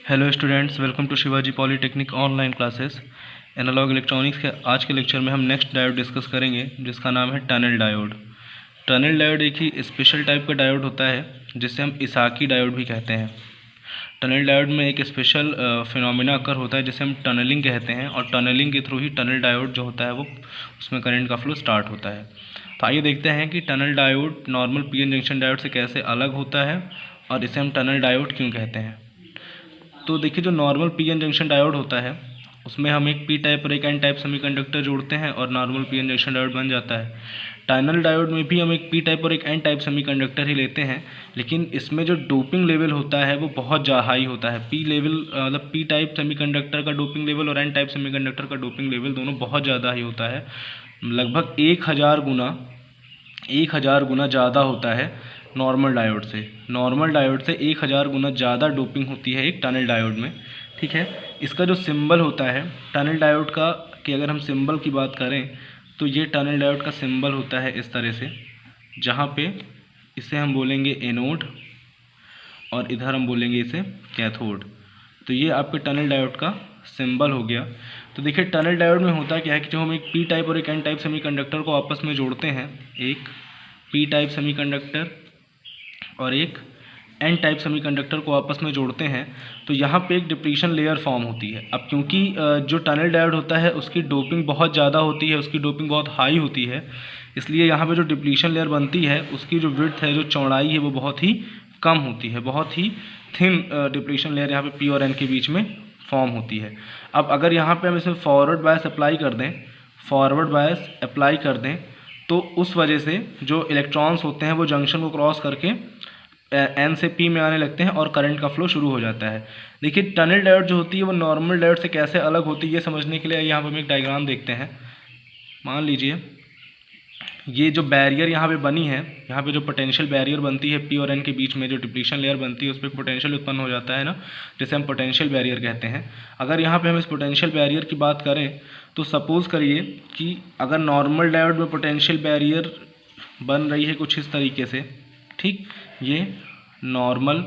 Hello students, welcome to Shivaji polytechnic online classes. Analogue electronics के आज के लेक्चर में हम नेक्स्ट डायोड डिस्कस करेंगे जिसका नाम है टनल डायोड। टनल डायोड एक ही स्पेशल टाइप का डायोड होता है जिसे हम इसाकी डायोड भी कहते हैं। टनल डायोड में एक स्पेशल फिनोमिना अकर होता है जिसे हम टनलिंग कहते हैं, और टनलिंग के थ्रू ही टनल डायोड जो होता है वो उसमें करंट का फ्लो स्टार्ट होता है। तो आइए देखते हैं कि tunnel diode normal PN junction diode से कैसे अलग होता है और इसे हम टनल डायोड क्यों कहते हैं। तो देखिए, जो नॉर्मल पीएन जंक्शन डायोड होता है उसमें हम एक पी टाइप और एक एन टाइप सेमीकंडक्टर जोड़ते हैं और नॉर्मल पीएन जंक्शन डायोड बन जाता है। टनल डायोड में भी हम एक पी टाइप और एक एन टाइप सेमीकंडक्टर ही लेते हैं, लेकिन इसमें जो डोपिंग लेवल होता है वो बहुत हाई होता है। पी लेवल मतलब पी टाइप सेमीकंडक्टर का डोपिंग लेवल और एन टाइप सेमीकंडक्टर का डोपिंग लेवल दोनों बहुत ज़्यादा हाई होता है। लगभग 1000 गुना ज़्यादा होता है नॉर्मल डायोड से। नॉर्मल डायोड से 1000 गुना ज़्यादा डोपिंग होती है एक टनल डायोड में। ठीक है, इसका जो सिंबल होता है टनल डायोड का, कि अगर हम सिंबल की बात करें तो ये टनल डायोड का सिंबल होता है इस तरह से, जहाँ पे इसे हम बोलेंगे एनोड और इधर हम बोलेंगे इसे कैथोड। तो ये आपके टनल डायोड का सिंबल हो गया। तो देखिए, टनल डायोड में होता क्या है कि जब हम एक पी टाइप और एक एन टाइप सेमीकंडक्टर को आपस में जोड़ते हैं, एक पी टाइप सेमीकंडक्टर और एक एन टाइप सेमीकंडक्टर को आपस में जोड़ते हैं, तो यहाँ पे एक डिप्लीशन लेयर फॉर्म होती है। अब क्योंकि जो टनल डायोड होता है उसकी डोपिंग बहुत ज़्यादा होती है, उसकी डोपिंग बहुत हाई होती है, इसलिए यहाँ पे जो डिप्लीशन लेयर बनती है उसकी जो विड्थ है, जो चौड़ाई है, वो बहुत ही कम होती है। बहुत ही थिन डिप्लीशन लेयर यहाँ पे पी और एन के बीच में फॉर्म होती है। अब अगर यहाँ पे हम इसमें फॉरवर्ड बायस अप्लाई कर दें तो उस वजह से जो इलेक्ट्रॉन्स होते हैं वो जंक्शन को क्रॉस करके एन से पी में आने लगते हैं और करंट का फ्लो शुरू हो जाता है। देखिए, टनल डायोड जो होती है वो नॉर्मल डायोड से कैसे अलग होती है ये समझने के लिए यहाँ पर हम एक डायग्राम देखते हैं। मान लीजिए ये जो बैरियर यहाँ पे बनी है, यहाँ पे जो पोटेंशियल बैरियर बनती है पी और एन के बीच में, जो डिप्लीशन लेयर बनती है उस पर पोटेंशियल उत्पन्न हो जाता है ना, जिसे हम पोटेंशियल बैरियर कहते हैं। अगर यहाँ पे हम इस पोटेंशियल बैरियर की बात करें तो सपोज़ करिए कि अगर नॉर्मल डायोड में पोटेंशियल बैरियर बन रही है कुछ इस तरीके से, ठीक, ये नॉर्मल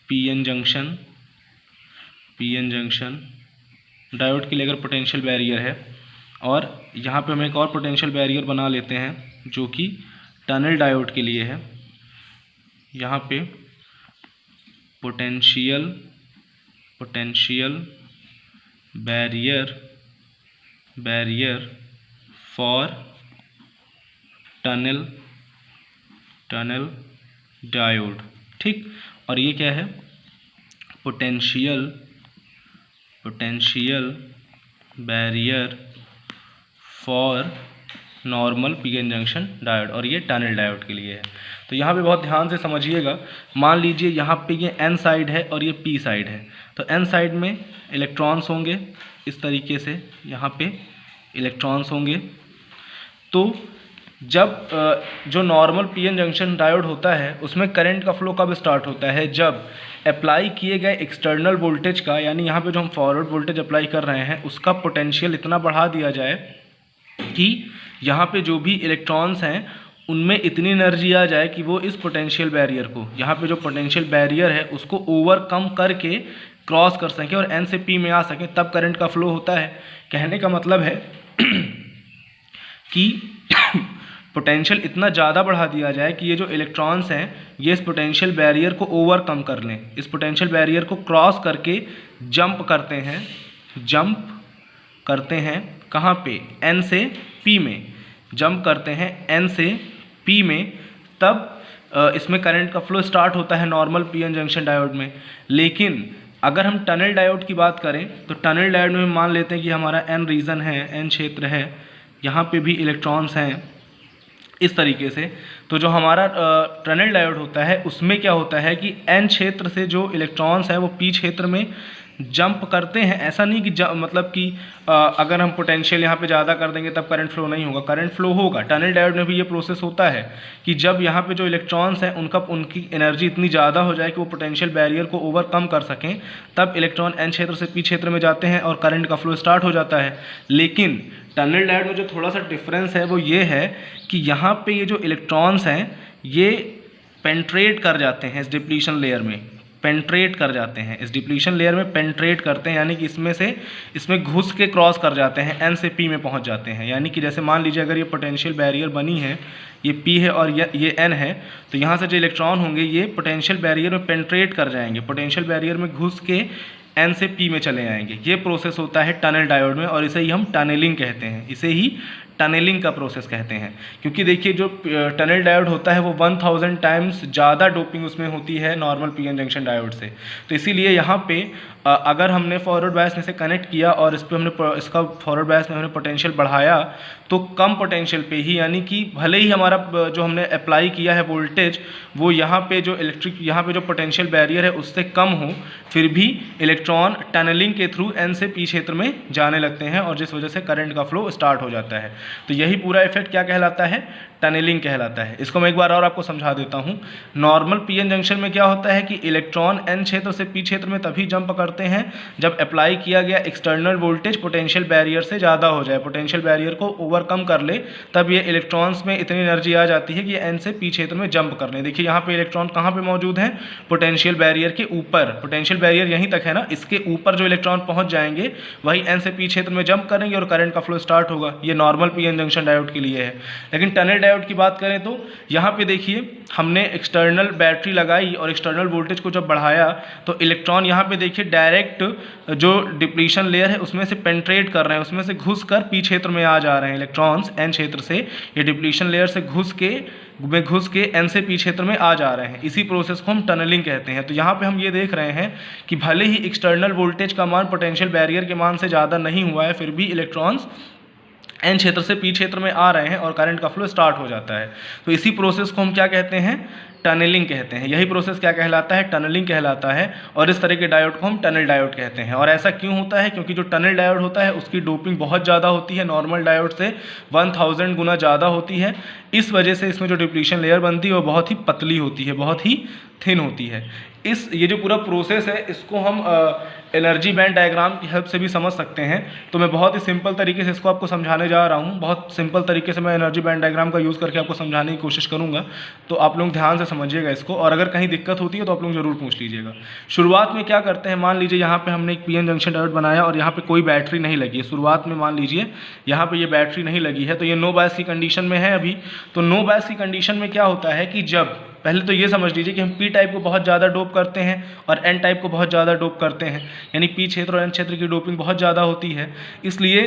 पीएन जंक्शन डायोड के लिए अगर पोटेंशियल बैरियर है, और यहाँ पे हम एक और पोटेंशियल बैरियर बना लेते हैं जो कि टनल डायोड के लिए है। यहाँ पे potential barrier for tunnel diode, ठीक। और ये क्या है, potential barrier for normal PN junction diode, और ये टनल डायोड के लिए है। तो यहाँ पे बहुत ध्यान से समझिएगा। मान लीजिए यहाँ पे ये एन साइड है और ये पी साइड है, तो एन साइड में इलेक्ट्रॉन्स होंगे इस तरीके से, यहाँ पे इलेक्ट्रॉन्स होंगे। तो जब जो नॉर्मल पीएन जंक्शन डायोड होता है उसमें करंट का फ्लो कब स्टार्ट होता है, जब अप्लाई किए गए एक्सटर्नल वोल्टेज का, यानी यहाँ पे जो हम फॉरवर्ड वोल्टेज अप्लाई कर रहे हैं उसका पोटेंशियल इतना बढ़ा दिया जाए कि यहाँ पे जो भी इलेक्ट्रॉन्स हैं उनमें इतनी एनर्जी आ जाए कि वो इस पोटेंशियल बैरियर को, यहाँ पे जो पोटेंशियल बैरियर है उसको ओवरकम करके क्रॉस कर सकें और एन से पी में आ सकें, तब करंट का फ्लो होता है। कहने का मतलब है कि पोटेंशियल इतना ज़्यादा बढ़ा दिया जाए कि ये जो इलेक्ट्रॉन्स हैं ये इस पोटेंशियल बैरियर को ओवरकम कर लें, इस पोटेंशियल बैरियर को क्रॉस करके जंप करते हैं कहाँ पे, एन से पी में जंप करते हैं, एन से पी में, तब इसमें करंट का फ्लो स्टार्ट होता है नॉर्मल पीएन जंक्शन डायोड में। लेकिन अगर हम टनल डायोड की बात करें तो टनल डायोड में मान लेते हैं कि हमारा एन रीजन है, एन क्षेत्र है, यहाँ पे भी इलेक्ट्रॉन्स हैं इस तरीके से। तो जो हमारा टनल डायोड होता है उसमें क्या होता है कि एन क्षेत्र से जो इलेक्ट्रॉन्स हैं वो पी क्षेत्र में जंप करते हैं। ऐसा नहीं कि मतलब कि अगर हम पोटेंशियल यहाँ पे ज़्यादा कर देंगे तब करंट फ्लो नहीं होगा, करंट फ्लो होगा। टनल डायोड में भी ये प्रोसेस होता है कि जब यहाँ पे जो इलेक्ट्रॉन्स हैं उनकी एनर्जी इतनी ज़्यादा हो जाए कि वो पोटेंशियल बैरियर को ओवरकम कर सकें, तब इलेक्ट्रॉन एन क्षेत्र से पी क्षेत्र में जाते हैं और करंट का फ्लो स्टार्ट हो जाता है। लेकिन टनल डायोड में जो थोड़ा सा डिफरेंस है वो ये है कि यहाँ पे ये जो इलेक्ट्रॉन्स हैं ये पेंट्रेट कर जाते हैं इस डिप्लीशन लेयर में, पेंट्रेट कर जाते हैं इस डिप्लीशन लेयर में, पेंट्रेट करते हैं यानी कि इसमें घुस के क्रॉस कर जाते हैं, एन से पी में पहुंच जाते हैं। यानी कि जैसे मान लीजिए अगर ये पोटेंशियल बैरियर बनी है, ये पी है और ये एन है, तो यहाँ से जो इलेक्ट्रॉन होंगे ये पोटेंशियल बैरियर में पेंट्रेट कर जाएंगे, पोटेंशियल बैरियर में घुस के एन से पी में चले आएंगे। ये प्रोसेस होता है टनल डायोड में और इसे ही हम टनलिंग कहते हैं, इसे ही टनलिंग का प्रोसेस कहते हैं। क्योंकि देखिए जो टनल डायोड होता है वो 1000 टाइम्स ज़्यादा डोपिंग उसमें होती है नॉर्मल पीएन जंक्शन डायोड से। तो इसीलिए यहाँ पे अगर हमने फॉरवर्ड बायस में से कनेक्ट किया और इस पर हमने इसका फॉरवर्ड बायस में हमने पोटेंशियल बढ़ाया, तो कम पोटेंशियल पे ही, यानी कि भले ही हमारा जो हमने अप्लाई किया है वोल्टेज वो यहाँ पे जो यहाँ पे जो पोटेंशियल बैरियर है उससे कम हो, फिर भी इलेक्ट्रॉन टनलिंग के थ्रू एन से पी क्षेत्र में जाने लगते हैं और जिस वजह से करंट का फ्लो स्टार्ट हो जाता है। तो यही पूरा इफेक्ट क्या कहलाता है, टनलिंग कहलाता है। इसको मैं एक बार और आपको समझा देता हूँ। नॉर्मल पीएन जंक्शन में क्या होता है कि इलेक्ट्रॉन एन क्षेत्र से पी क्षेत्र में तभी जंप करते हैं जब अप्लाई किया गया एक्सटर्नल वोल्टेज पोटेंशियल बैरियर से ज़्यादा हो जाए, पोटेंशियल बैरियर को ओवरकम कर ले, तब ये इलेक्ट्रॉन्स में इतनी एनर्जी आ जाती है कि ये एन से पी क्षेत्र में जंप कर लें। देखिए यहाँ पे इलेक्ट्रॉन कहाँ पे मौजूद हैं, पोटेंशियल बैरियर के ऊपर, पोटेंशियल बैरियर यहीं तक है ना, इसके ऊपर जो इलेक्ट्रॉन पहुँच जाएंगे वही एन से पी क्षेत्र में जंप करेंगे और करंट का फ्लो स्टार्ट होगा। ये नॉर्मल पीएन जंक्शन डायोड के लिए है। लेकिन टनल डायोड की बात करें तो यहाँ पे देखिए हमने एक्सटर्नल बैटरी लगाई और एक्सटर्नल वोल्टेज को जब बढ़ाया तो इलेक्ट्रॉन यहाँ पे देखिए डायरेक्ट जो डिप्लीशन लेयर है उसमें से पेंट्रेट कर रहे हैं, उसमें से घुस कर पी क्षेत्र में आ जा रहे हैं इलेक्ट्रॉन्स, एन क्षेत्र से ये डिप्लीशन लेयर से घुस के एन से पी क्षेत्र में आ जा रहे हैं। इसी प्रोसेस को हम टनलिंग कहते हैं। तो यहाँ पे हम ये देख रहे हैं कि भले ही एक्सटर्नल वोल्टेज का मान पोटेंशियल बैरियर के मान से ज़्यादा नहीं हुआ है, फिर भी इलेक्ट्रॉन्स एन क्षेत्र से पी क्षेत्र में आ रहे हैं और करंट का फ्लो स्टार्ट हो जाता है। तो इसी प्रोसेस को हम क्या कहते हैं, टनलिंग कहते हैं। यही प्रोसेस क्या कहलाता है, टनलिंग कहलाता है। और इस तरह के डायोड को हम टनल डायोड कहते हैं। और ऐसा क्यों होता है, क्योंकि जो टनल डायोड होता है उसकी डोपिंग बहुत ज़्यादा होती है, नॉर्मल डायोड से 1000 गुना ज़्यादा होती है। इस वजह से इसमें जो डिप्लीशन लेयर बनती है वो बहुत ही पतली होती है, बहुत ही थिन होती है। ये जो पूरा प्रोसेस है इसको हम एनर्जी बैंड डायग्राम की हेल्प से भी समझ सकते हैं। तो मैं बहुत ही सिंपल तरीके से इसको आपको समझाने जा रहा हूँ। बहुत सिंपल तरीके से मैं एनर्जी बैंड डायग्राम का यूज़ करके आपको समझाने की कोशिश करूँगा, तो आप लोग ध्यान से समझिएगा इसको। और अगर कहीं दिक्कत होती है तो आप लोग ज़रूर पूछ लीजिएगा। शुरुआत में क्या करते हैं, मान लीजिए यहाँ पे हमने एक पीएन जंक्शन डायोड बनाया और यहाँ पे कोई बैटरी नहीं लगी है। शुरुआत में मान लीजिए यहाँ पे ये बैटरी नहीं लगी है, तो ये नो बायस की कंडीशन में है अभी। तो नो बायस की कंडीशन में क्या होता है कि जब पहले तो ये समझ लीजिए कि हम पी टाइप को बहुत ज़्यादा डोप करते हैं और एन टाइप को बहुत ज़्यादा डोप करते हैं, यानी पी क्षेत्र और एन क्षेत्र की डोपिंग बहुत ज़्यादा होती है। इसलिए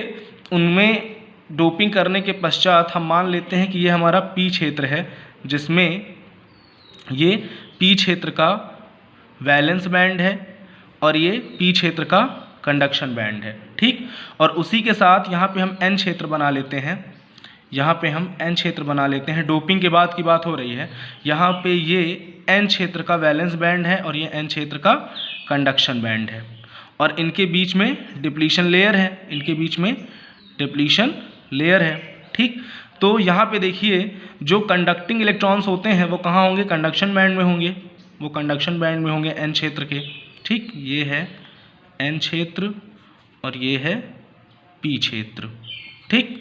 उनमें डोपिंग करने के पश्चात हम मान लेते हैं कि ये हमारा पी क्षेत्र है, जिसमें ये पी क्षेत्र का वैलेंस बैंड है और ये पी क्षेत्र का कंडक्शन बैंड है, ठीक। और उसी के साथ यहाँ पे हम एन क्षेत्र बना लेते हैं, यहाँ पे हम एन क्षेत्र बना लेते हैं। डोपिंग के बाद की बात हो रही है। यहाँ पे ये एन क्षेत्र का वैलेंस बैंड है और ये एन क्षेत्र का कंडक्शन बैंड है और इनके बीच में डिप्लीशन लेयर है, इनके बीच में डिप्लीशन लेयर है, ठीक। तो यहाँ पे देखिए जो कंडक्टिंग इलेक्ट्रॉन्स होते हैं वो कहाँ होंगे, कंडक्शन बैंड में होंगे, वो कंडक्शन बैंड में होंगे एन क्षेत्र के, ठीक। ये है एन क्षेत्र और ये है पी क्षेत्र, ठीक।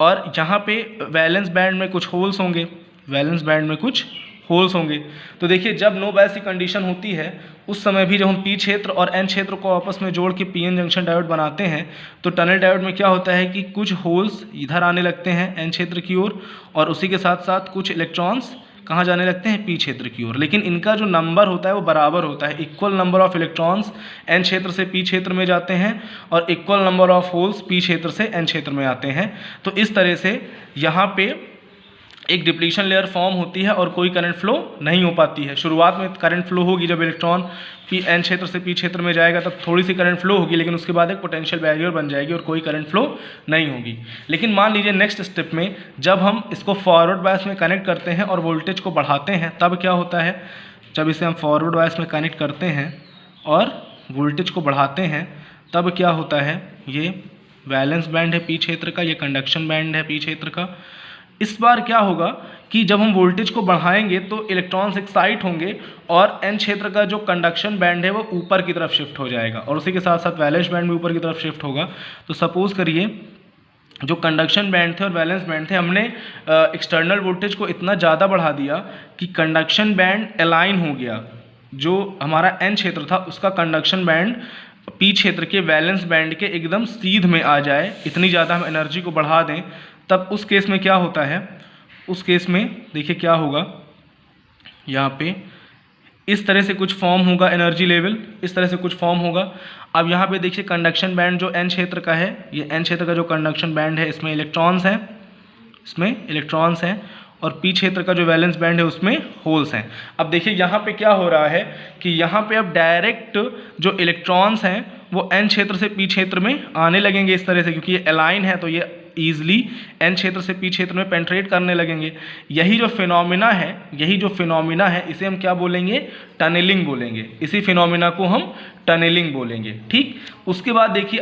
और यहाँ पे वैलेंस बैंड में कुछ होल्स होंगे, वैलेंस बैंड में कुछ होल्स होंगे। तो देखिए जब नो बायस की कंडीशन होती है उस समय भी जब हम पी क्षेत्र और एन क्षेत्र को आपस में जोड़ के पीएन जंक्शन डायोड बनाते हैं तो टनल डायोड में क्या होता है कि कुछ होल्स इधर आने लगते हैं एन क्षेत्र की ओर और उसी के साथ साथ कुछ इलेक्ट्रॉन्स कहाँ जाने लगते हैं, पी क्षेत्र की ओर। लेकिन इनका जो नंबर होता है वो बराबर होता है, equal number of electrons N क्षेत्र से पी क्षेत्र में जाते हैं और equal number of holes P क्षेत्र से एन क्षेत्र में आते हैं। तो इस तरह से यहाँ पे एक डिप्लीशन लेयर फॉर्म होती है और कोई करंट फ्लो नहीं हो पाती है। शुरुआत में करंट फ्लो होगी, जब इलेक्ट्रॉन पी एन क्षेत्र से पी क्षेत्र में जाएगा तब थोड़ी सी करंट फ्लो होगी, लेकिन उसके बाद एक पोटेंशियल बैरियर बन जाएगी और कोई करंट फ्लो नहीं होगी। लेकिन मान लीजिए नेक्स्ट स्टेप में जब हम इसको फॉरवर्ड बायस में कनेक्ट करते हैं और वोल्टेज को बढ़ाते हैं तब क्या होता है, जब इसे हम फॉरवर्ड बायस में कनेक्ट करते हैं और वोल्टेज को बढ़ाते हैं तब क्या होता है, ये वैलेंस बैंड है पी क्षेत्र का, ये कंडक्शन बैंड है पी क्षेत्र का। इस बार क्या होगा कि जब हम वोल्टेज को बढ़ाएंगे तो इलेक्ट्रॉन्स एक्साइट होंगे और एन क्षेत्र का जो कंडक्शन बैंड है वो ऊपर की तरफ शिफ्ट हो जाएगा और उसी के साथ साथ वैलेंस बैंड भी ऊपर की तरफ शिफ्ट होगा। तो सपोज करिए जो कंडक्शन बैंड थे और वैलेंस बैंड थे, हमने एक्सटर्नल वोल्टेज को इतना ज़्यादा बढ़ा दिया कि कंडक्शन बैंड अलाइन हो गया। जो हमारा एन क्षेत्र था उसका कंडक्शन बैंड पी क्षेत्र के वैलेंस बैंड के एकदम सीध में आ जाए, इतनी ज़्यादा हम एनर्जी को बढ़ा दें, तब उस केस में क्या होता है, उस केस में देखिए क्या होगा, यहाँ पे इस तरह से कुछ फॉर्म होगा, एनर्जी लेवल इस तरह से कुछ फॉर्म होगा। अब यहाँ पे देखिए कंडक्शन बैंड जो एन क्षेत्र का है, ये एन क्षेत्र का जो कंडक्शन बैंड है इसमें इलेक्ट्रॉन्स हैं, और पी क्षेत्र का जो वैलेंस बैंड है उसमें होल्स हैं। अब देखिए यहाँ पे क्या हो रहा है कि यहाँ पे अब डायरेक्ट जो इलेक्ट्रॉन्स हैं वो एन क्षेत्र से पी क्षेत्र में आने लगेंगे इस तरह से, क्योंकि ये अलाइन है तो ये ईजिली एन क्षेत्र से पी क्षेत्र में पेंट्रेट करने लगेंगे। यही जो फिनोमिना है इसे हम क्या बोलेंगे, टनलिंग बोलेंगे। इसी फिनोमिना को हम टनलिंग बोलेंगे। ठीक, उसके बाद देखिए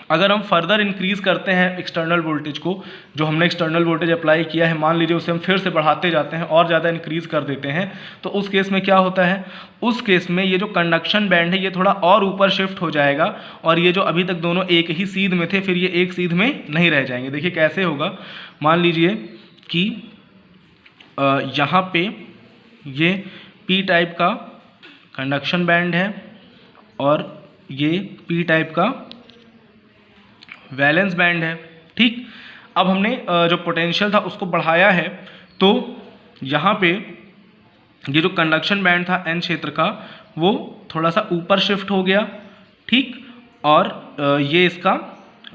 अगर हम फर्दर इंक्रीज़ करते हैं एक्सटर्नल वोल्टेज को, जो हमने एक्सटर्नल वोल्टेज अप्लाई किया है, मान लीजिए उसे हम फिर से बढ़ाते जाते हैं और ज़्यादा इंक्रीज़ कर देते हैं, तो उस केस में क्या होता है, उस केस में ये जो कंडक्शन बैंड है ये थोड़ा और ऊपर शिफ्ट हो जाएगा, और ये जो अभी तक दोनों एक ही सीध में थे फिर ये एक सीध में नहीं रह जाएंगे। देखिए कैसे होगा, मान लीजिए कि यहाँ पे ये पी टाइप का कंडक्शन बैंड है और ये पी टाइप का वैलेंस बैंड है। ठीक, अब हमने जो पोटेंशियल था उसको बढ़ाया है, तो यहाँ पे ये जो कंडक्शन बैंड था एन क्षेत्र का वो थोड़ा सा ऊपर शिफ्ट हो गया। ठीक, और ये इसका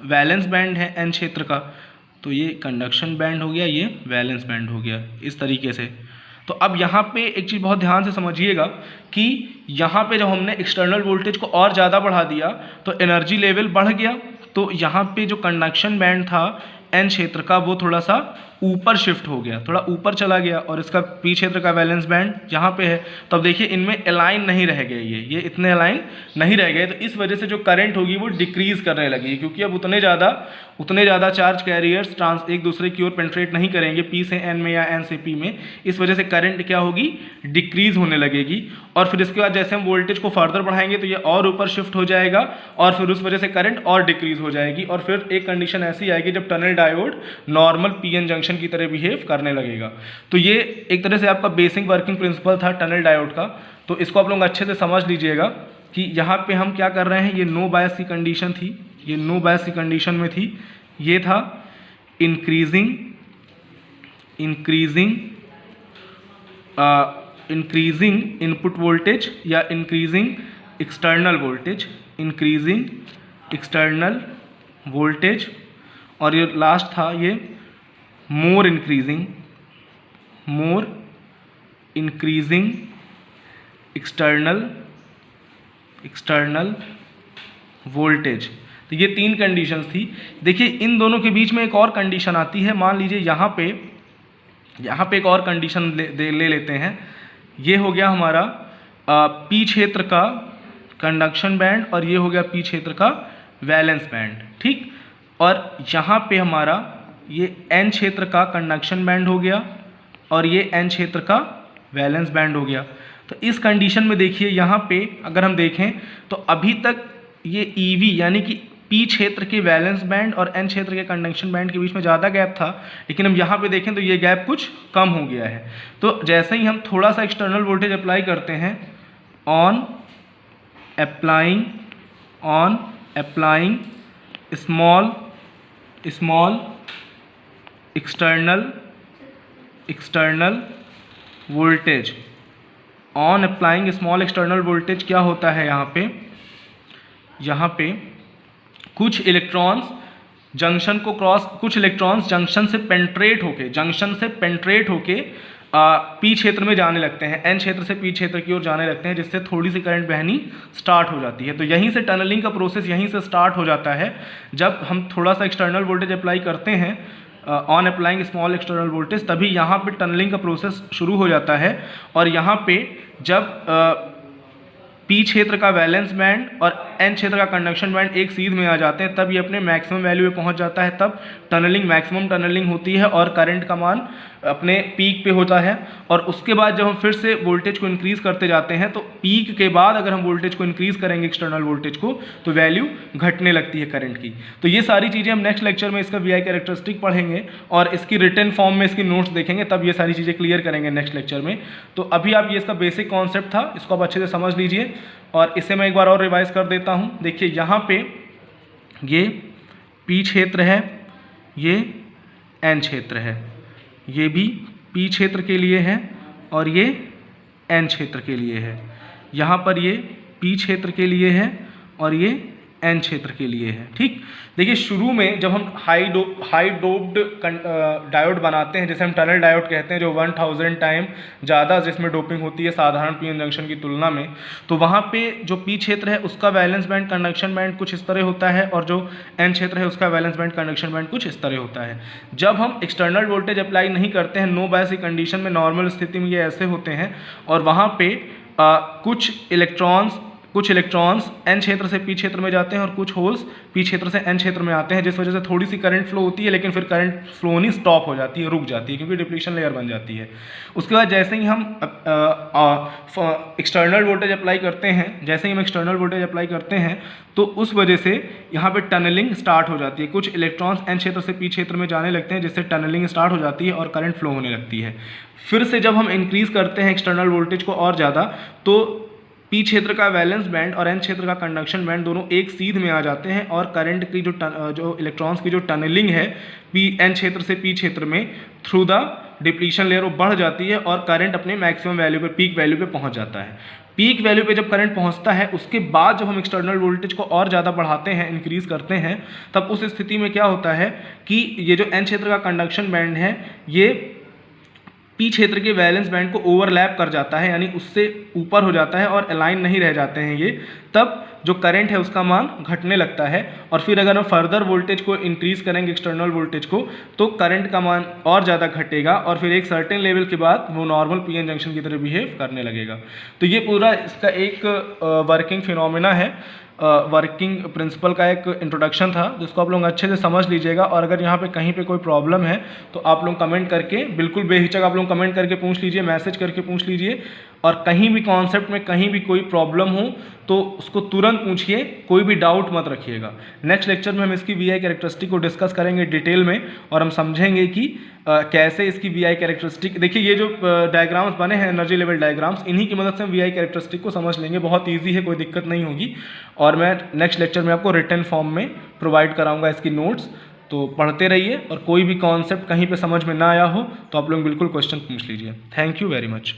वैलेंस बैंड है एन क्षेत्र का, तो ये कंडक्शन बैंड हो गया, ये वैलेंस बैंड हो गया इस तरीके से। तो अब यहाँ पे एक चीज़ बहुत ध्यान से समझिएगा कि यहाँ पे जब हमने एक्सटर्नल वोल्टेज को और ज़्यादा बढ़ा दिया तो एनर्जी लेवल बढ़ गया, तो यहाँ पे जो कंडक्शन बैंड था एन क्षेत्र का वो थोड़ा सा ऊपर शिफ्ट हो गया, थोड़ा ऊपर चला गया, और इसका पी क्षेत्र का वैलेंस बैंड यहाँ पे है। तो अब देखिए इनमें अलाइन नहीं रह गए, ये इतने अलाइन नहीं रह गए, तो इस वजह से जो करंट होगी वो डिक्रीज़ करने लगी, क्योंकि अब उतने ज़्यादा चार्ज कैरियर्स एक दूसरे की ओर पेंट्रेट नहीं करेंगे पी से एन में या एन से पी में। इस वजह से करंट क्या होगी, डिक्रीज़ होने लगेगी, और फिर इसके बाद जैसे हम वोल्टेज को फर्दर बढ़ाएंगे तो ये और ऊपर शिफ्ट हो जाएगा, और फिर उस वजह से करंट और डिक्रीज़ हो जाएगी, और फिर एक कंडीशन ऐसी आएगी जब tunnel diode normal PN junction की तरह बिहेव करने लगेगा। तो ये एक तरह से आपका बेसिक वर्किंग प्रिंसिपल था टनल डायोड का। तो इसको आप लोग अच्छे से समझ लीजिएगा कि यहाँ पे हम क्या कर रहे हैं, ये नो बायस की कंडीशन थी, ये नो बायस की कंडीशन में थी, ये था इंक्रीजिंग इनपुट वोल्टेज या इंक्रीजिंग एक्सटर्नल वोल्टेज, और ये लास्ट था ये मोर इंक्रीजिंग एक्सटर्नल वोल्टेज। तो ये तीन कंडीशंस थी। देखिए इन दोनों के बीच में एक और कंडीशन आती है, मान लीजिए यहाँ पे एक और कंडीशन ले लेते हैं। ये हो गया हमारा पी क्षेत्र का कंडक्शन बैंड, और ये हो गया पी क्षेत्र का वैलेंस बैंड। ठीक, और यहाँ पे हमारा ये एन क्षेत्र का कंडक्शन बैंड हो गया और ये एन क्षेत्र का वैलेंस बैंड हो गया। तो इस कंडीशन में देखिए यहाँ पे अगर हम देखें तो अभी तक ये EV यानी कि पी क्षेत्र के वैलेंस बैंड और एन क्षेत्र के कंडक्शन बैंड के बीच में ज़्यादा गैप था, लेकिन हम यहाँ पे देखें तो ये गैप कुछ कम हो गया है। तो जैसे ही हम थोड़ा सा एक्सटर्नल वोल्टेज अप्लाई करते हैं, on applying small external voltage, on applying small external voltage क्या होता है, यहाँ पे कुछ इलेक्ट्रॉन्स जंक्शन को क्रॉस, कुछ इलेक्ट्रॉन्स जंक्शन से पेंट्रेट होके पी क्षेत्र में जाने लगते हैं, एन क्षेत्र से पी क्षेत्र की ओर जाने लगते हैं, जिससे थोड़ी सी करंट बहनी स्टार्ट हो जाती है। तो यहीं से टनलिंग का प्रोसेस यहीं से स्टार्ट हो जाता है। जब हम थोड़ा सा एक्सटर्नल वोल्टेज अप्लाई करते हैं, on applying small external voltage, तभी यहाँ पे टनलिंग का प्रोसेस शुरू हो जाता है। और यहाँ पे जब पी क्षेत्र का वैलेंस बैंड और एन क्षेत्र का कंडक्शन बैंड एक सीध में आ जाते हैं, तब ये अपने मैक्सिमम वैल्यू पे पहुंच जाता है, तब टनलिंग मैक्सिमम टनलिंग होती है और करंट का मान अपने पीक पे होता है। और उसके बाद जब हम फिर से वोल्टेज को इंक्रीज करते जाते हैं तो पीक के बाद अगर हम वोल्टेज को इंक्रीज करेंगे एक्सटर्नल वोल्टेज को तो वैल्यू घटने लगती है करंट की। तो ये सारी चीज़ें हम नेक्स्ट लेक्चर में इसका वीआई कैरेक्टरिस्टिक पढ़ेंगे और इसकी रिटन फॉर्म में इसकी नोट्स देखेंगे, तब ये सारी चीज़ें क्लियर करेंगे नेक्स्ट लेक्चर में। तो अभी आप ये इसका बेसिक कॉन्सेप्ट था, इसको आप अच्छे से समझ लीजिए और इसे मैं एक बार और रिवाइज कर देता हूँ। देखिए यहाँ पे ये पी क्षेत्र है, ये एन क्षेत्र है, ये भी पी क्षेत्र के लिए है और ये एन क्षेत्र के लिए है। यहाँ पर ये पी क्षेत्र के लिए है और ये एन क्षेत्र के लिए है। ठीक, देखिए शुरू में जब हम हाई डोप्ड डायोड बनाते हैं, जैसे हम टनल डायोड कहते हैं, जो 1000 टाइम ज़्यादा जिसमें डोपिंग होती है साधारण पी एन जंक्शन की तुलना में, तो वहाँ पे जो पी क्षेत्र है उसका वैलेंस बैंड कंडक्शन बैंड कुछ इस तरह होता है और जो एन क्षेत्र है उसका वैलेंस बैंड कंडक्शन बैंड कुछ इस तरह होता है। जब हम एक्सटर्नल वोल्टेज अप्लाई नहीं करते हैं, नो बायस की कंडीशन में, नॉर्मल स्थिति में ये ऐसे होते हैं और वहाँ पे कुछ इलेक्ट्रॉन्स एन क्षेत्र से पी क्षेत्र में जाते हैं और कुछ होल्स पी क्षेत्र से एन क्षेत्र में आते हैं, जिस वजह से थोड़ी सी करंट फ्लो होती है, लेकिन फिर करंट फ्लो नहीं, स्टॉप हो जाती है, रुक जाती है, क्योंकि डिप्लीशन लेयर बन जाती है। उसके बाद जैसे ही हम एक्सटर्नल वोल्टेज अप्लाई करते हैं तो उस वजह से यहाँ पे टनलिंग स्टार्ट हो जाती है। कुछ इलेक्ट्रॉन्स एन क्षेत्र से पी क्षेत्र में जाने लगते हैं, जिससे टनलिंग स्टार्ट हो जाती है और करंट फ्लो होने लगती है। फिर से जब हम इंक्रीज करते हैं एक्सटर्नल वोल्टेज को और ज़्यादा, तो पी क्षेत्र का वैलेंस बैंड और एन क्षेत्र का कंडक्शन बैंड दोनों एक सीध में आ जाते हैं और करंट की जो इलेक्ट्रॉन्स की जो टनलिंग है पी एन क्षेत्र से पी क्षेत्र में थ्रू द डिप्लीशन लेयर वो बढ़ जाती है और करंट अपने मैक्सिमम वैल्यू पे, पीक वैल्यू पे पहुंच जाता है। पीक वैल्यू पे जब करंट पहुंचता है, उसके बाद जब हम एक्सटर्नल वोल्टेज को और ज़्यादा बढ़ाते हैं, इंक्रीज करते हैं, तब उस स्थिति में क्या होता है कि ये जो एन क्षेत्र का कंडक्शन बैंड है ये पी क्षेत्र के वैलेंस बैंड को ओवरलैप कर जाता है, यानी उससे ऊपर हो जाता है और अलाइन नहीं रह जाते हैं ये। तब जो करंट है उसका मान घटने लगता है और फिर अगर हम फर्दर वोल्टेज को इंक्रीज करेंगे एक्सटर्नल वोल्टेज को, तो करंट का मान और ज़्यादा घटेगा और फिर एक सर्टेन लेवल के बाद वो नॉर्मल पी एन जंक्शन की तरह बिहेव करने लगेगा। तो ये पूरा इसका एक वर्किंग फिनोमेना है, वर्किंग प्रिंसिपल का एक इंट्रोडक्शन था, जिसको आप लोग अच्छे से समझ लीजिएगा। और अगर यहाँ पे कहीं पे कोई प्रॉब्लम है तो आप लोग कमेंट करके, बिल्कुल बेहिचक आप लोग कमेंट करके पूछ लीजिए, मैसेज करके पूछ लीजिए। और कहीं भी कॉन्सेप्ट में कहीं भी कोई प्रॉब्लम हो तो उसको तुरंत पूछिए, कोई भी डाउट मत रखिएगा। नेक्स्ट लेक्चर में हम इसकी वीआई कैरेक्टरिस्टिक को डिस्कस करेंगे डिटेल में और हम समझेंगे कि कैसे इसकी वीआई कैरेक्टरिस्टिक, देखिए ये जो डायग्राम्स बने हैं एनर्जी लेवल डायग्राम्स, इन्हीं की मदद से हम वीआई कैरेक्टरिस्टिक को समझ लेंगे। बहुत ईजी है, कोई दिक्कत नहीं होगी। और मैं नेक्स्ट लेक्चर में आपको रिटन फॉर्म में प्रोवाइड कराऊंगा इसकी नोट्स, तो पढ़ते रहिए। और कोई भी कॉन्सेप्ट कहीं पे समझ में ना आया हो तो आप लोग बिल्कुल क्वेश्चन पूछ लीजिए। Thank you very much.